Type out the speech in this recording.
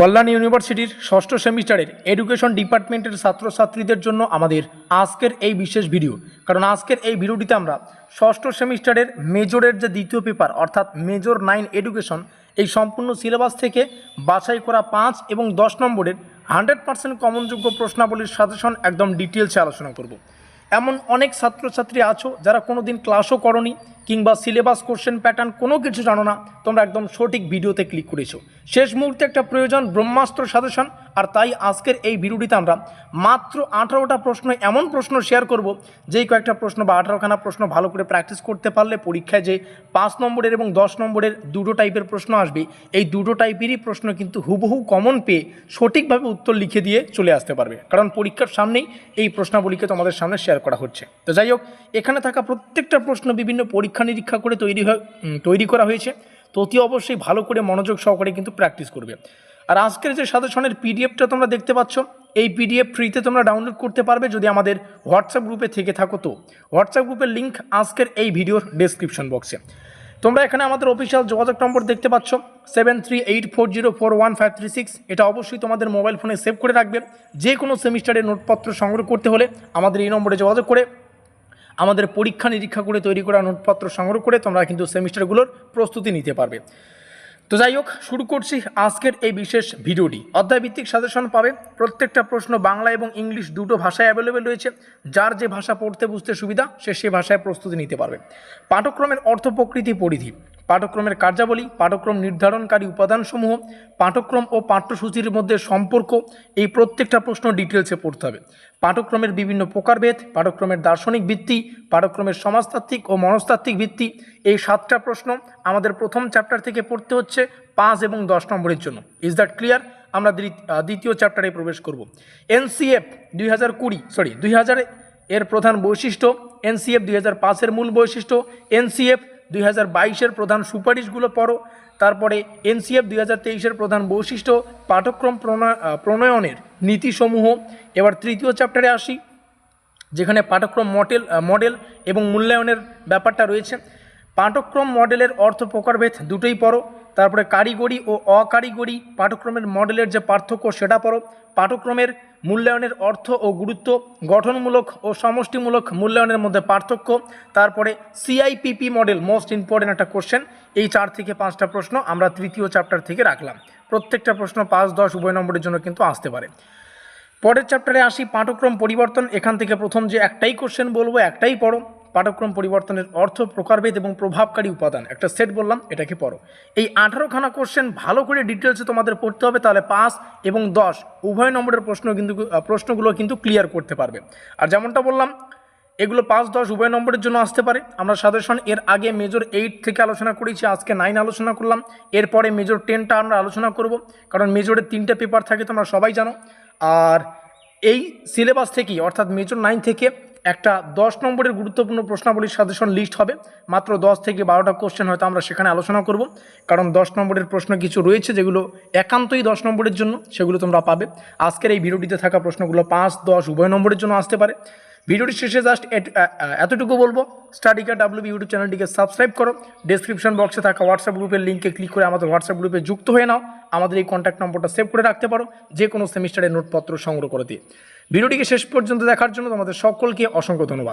কল্যাণ ইউনিভার্সিটির ষষ্ঠ সেমিস্টারের এডুকেশন ডিপার্টমেন্টের ছাত্রছাত্রীদের জন্য আমাদের আজকের এই বিশেষ ভিডিও। কারণ আজকের এই ভিডিওটিতে আমরা ষষ্ঠ সেমিস্টারের মেজরের যে দ্বিতীয় পেপার অর্থাৎ মেজর 9 এডুকেশন এই সম্পূর্ণ সিলেবাস থেকে বাছাই করা 5 এবং 10 নম্বরের 100% কমনযোগ্য প্রশ্নাবলীর সাজেশন একদম ডিটেলসে আলোচনা করব। এমন অনেক ছাত্রছাত্রী আছো যারা কোনো দিন ক্লাসও করনি কিংবা সিলেবাস কোশ্চেন প্যাটার্ন কোনো কিছু জানো না, তোমরা একদম সঠিক ভিডিওতে ক্লিক করেছো। শেষ মুহূর্তে একটা প্রয়োজন ব্রহ্মাস্ত্র সাজেশন, আর তাই আজকের এই ভিডিওটিতে আমরা মাত্র 18টা প্রশ্ন, এমন প্রশ্ন শেয়ার করব যেই কয়েকটা প্রশ্ন বা 18খানা প্রশ্ন ভালো করে প্র্যাকটিস করতে পারলে পরীক্ষায় যে 5 নম্বরের এবং 10 নম্বরের দুটো টাইপের প্রশ্ন আসবে, এই দুটো টাইপেরই প্রশ্ন কিন্তু হুবহু কমন পেয়ে সঠিকভাবে উত্তর লিখে দিয়ে চলে আসতে পারবে। কারণ পরীক্ষার সামনেই এই প্রশ্নাবলীকে তোমাদের সামনে শেয়ার করা হচ্ছে। তো যাই হোক, এখানে থাকা প্রত্যেকটা প্রশ্ন বিভিন্ন পরীক্ষা নিরীক্ষা করে তৈরি করা হয়েছে। তো অতি অবশ্যই ভালো করে মনোযোগ সহকারে কিন্তু প্র্যাকটিস করবে। আর আজকের যে সাজেশনের পিডিএফটা তোমরা দেখতে পাচ্ছ, এই পিডিএফ ফ্রিতে তোমরা ডাউনলোড করতে পারবে যদি আমাদের হোয়াটসঅ্যাপ গ্রুপে থেকে থাকো। তো হোয়াটসঅ্যাপ গ্রুপের লিঙ্ক আজকের এই ভিডিওর ডেসক্রিপশন বক্সে। তোমরা এখানে আমাদের অফিসিয়াল যোগাযোগ নম্বর দেখতে পাচ্ছ 7384041536। এটা অবশ্যই তোমাদের মোবাইল ফোনে সেভ করে রাখবে। যে কোনো সেমিস্টারের নোটপত্র সংগ্রহ করতে হলে আমাদের এই নম্বরে যোগাযোগ করে আমাদের পরীক্ষা নিরীক্ষা করে তৈরি করা নোটপত্র সংগ্রহ করে তোমরা কিন্তু সেমিস্টারগুলোর প্রস্তুতি নিতে পারবে। তো যাই হোক, শুরু করছি আজকের এই বিশেষ ভিডিওটি। অধ্যায়ভিত্তিক সাজেশন পাবে। প্রত্যেকটা প্রশ্ন বাংলা এবং ইংলিশ দুটো ভাষায় অ্যাভেলেবেল রয়েছে। যার যে ভাষা পড়তে বুঝতে সুবিধা সে ভাষায় প্রস্তুতি নিতে পারবে। পাঠক্রমের অর্থ, প্রকৃতি, পরিধি, পাঠক্রমের কার্যাবলী, পাঠক্রম নির্ধারণকারী উপাদানসমূহ, পাঠক্রম ও পাঠ্যসূচির মধ্যে সম্পর্ক, এই প্রত্যেকটা প্রশ্ন ডিটেলসে পড়তে হবে। পাঠক্রমের বিভিন্ন প্রকারভেদ, পাঠক্রমের দার্শনিক ভিত্তি, পাঠক্রমের সমাজতাত্ত্বিক ও মনস্তাত্ত্বিক ভিত্তি, এই 7টা প্রশ্ন আমাদের প্রথম চ্যাপ্টার থেকে পড়তে হচ্ছে 5 এবং 10 নম্বরের জন্য। Is that clear? আমরা দ্বিতীয় চ্যাপ্টারে প্রবেশ করব। এনসিএফ 2000 এর প্রধান বৈশিষ্ট্য, এনসিএফ 2005-এর মূল বৈশিষ্ট্য, এনসিএফ 2022-এর প্রধান সুপারিশগুলো পড়ো। তারপরে এনসিএফ 2023-এর প্রধান বৈশিষ্ট্য, পাঠ্যক্রম প্রণয়নের নীতিসমূহ। এবার তৃতীয় চ্যাপ্টারে আসি, যেখানে পাঠ্যক্রম মডেল এবং মূল্যায়নের ব্যাপারটা রয়েছে। পাঠ্যক্রম মডেলের অর্থ, প্রকারভেদ দুটোই পড়ো। তারপরে কারিগরি ও অকারিগরি পাঠ্যক্রমের মডেলের যে পার্থক্য সেটা পড়ো। পাঠ্যক্রমের মূল্যায়নের অর্থ ও গুরুত্ব, গঠনমূলক ও সমষ্টিমূলক মূল্যায়নের মধ্যে পার্থক্য। তারপরে সিআইপিপি মডেল, মোস্ট ইম্পর্টেন্ট একটা কোশ্চেন। এই 4 থেকে 5টা প্রশ্ন আমরা তৃতীয় চ্যাপ্টার থেকে রাখলাম। প্রত্যেকটা প্রশ্ন 5-10 উভয় নম্বরের জন্য কিন্তু আসতে পারে। পরের চ্যাপ্টারে আসি, পাঠ্যক্রম পরিবর্তন। এখান থেকে প্রথম যে একটাই কোশ্চেন বলবো, একটাই পড়ো। পাঠ্যক্রম পরিবর্তনের অর্থ, প্রকারভেদ এবং প্রভাবকারী উপাদান, একটা সেট বললাম, এটাকে পড়ো। এই 18খানা কোশ্চেন ভালো করে ডিটেলসে তোমাদের পড়তে হবে, তাহলে 5 এবং 10 উভয় নম্বরের প্রশ্নগুলো কিন্তু ক্লিয়ার করতে পারবে। আর যেমনটা বললাম, এগুলো 5-10 উভয় নম্বরের জন্য আসতে পারে। আমরা সাজেশন এর আগে মেজর 8 থেকে আলোচনা করেছি, আজকে 9 আলোচনা করলাম। এরপরে মেজর 10টা আমরা আলোচনা করব, কারণ মেজরের 3টে পেপার থাকে তোমরা সবাই জানো। আর এই সিলেবাস থেকেই অর্থাৎ মেজর 9 থেকে একটা 10 নম্বরের গুরুত্বপূর্ণ প্রশ্নাবলীর সাজেশন লিস্ট হবে। মাত্র 10 থেকে 12টা কোশ্চেন হয়তো আমরা সেখানে আলোচনা করব, কারণ 10 নম্বরের প্রশ্ন কিছু রয়েছে যেগুলো একান্তই 10 নম্বরের জন্য, সেগুলো তোমরা পাবে। আজকের এই ভিডিওটিতে থাকা প্রশ্নগুলো 5-10 উভয় নম্বরের জন্য আসতে পারে। ভিডিওটি শেষে জাস্ট এতটুকু বলবো, স্টাডিকার WB ইউটিউব চ্যানেলটিকে সাবস্ক্রাইব করো। ডেসক্রিপশন বক্সে থাকা হোয়াটসঅ্যাপ গ্রুপের লিঙ্কে ক্লিক করে আমাদের হোয়াটসঅ্যাপ গ্রুপে যুক্ত হয়ে নাও। আমাদের এই কন্ট্যাক্ট নম্বরটা সেভ করে রাখতে পারো যে কোনো সেমিস্টারের নোটপত্র সংগ্রহ করে দিয়ে। ভিডিওটিকে শেষ পর্যন্ত দেখার জন্য তোমাদের সকলকে অসংখ্য ধন্যবাদ।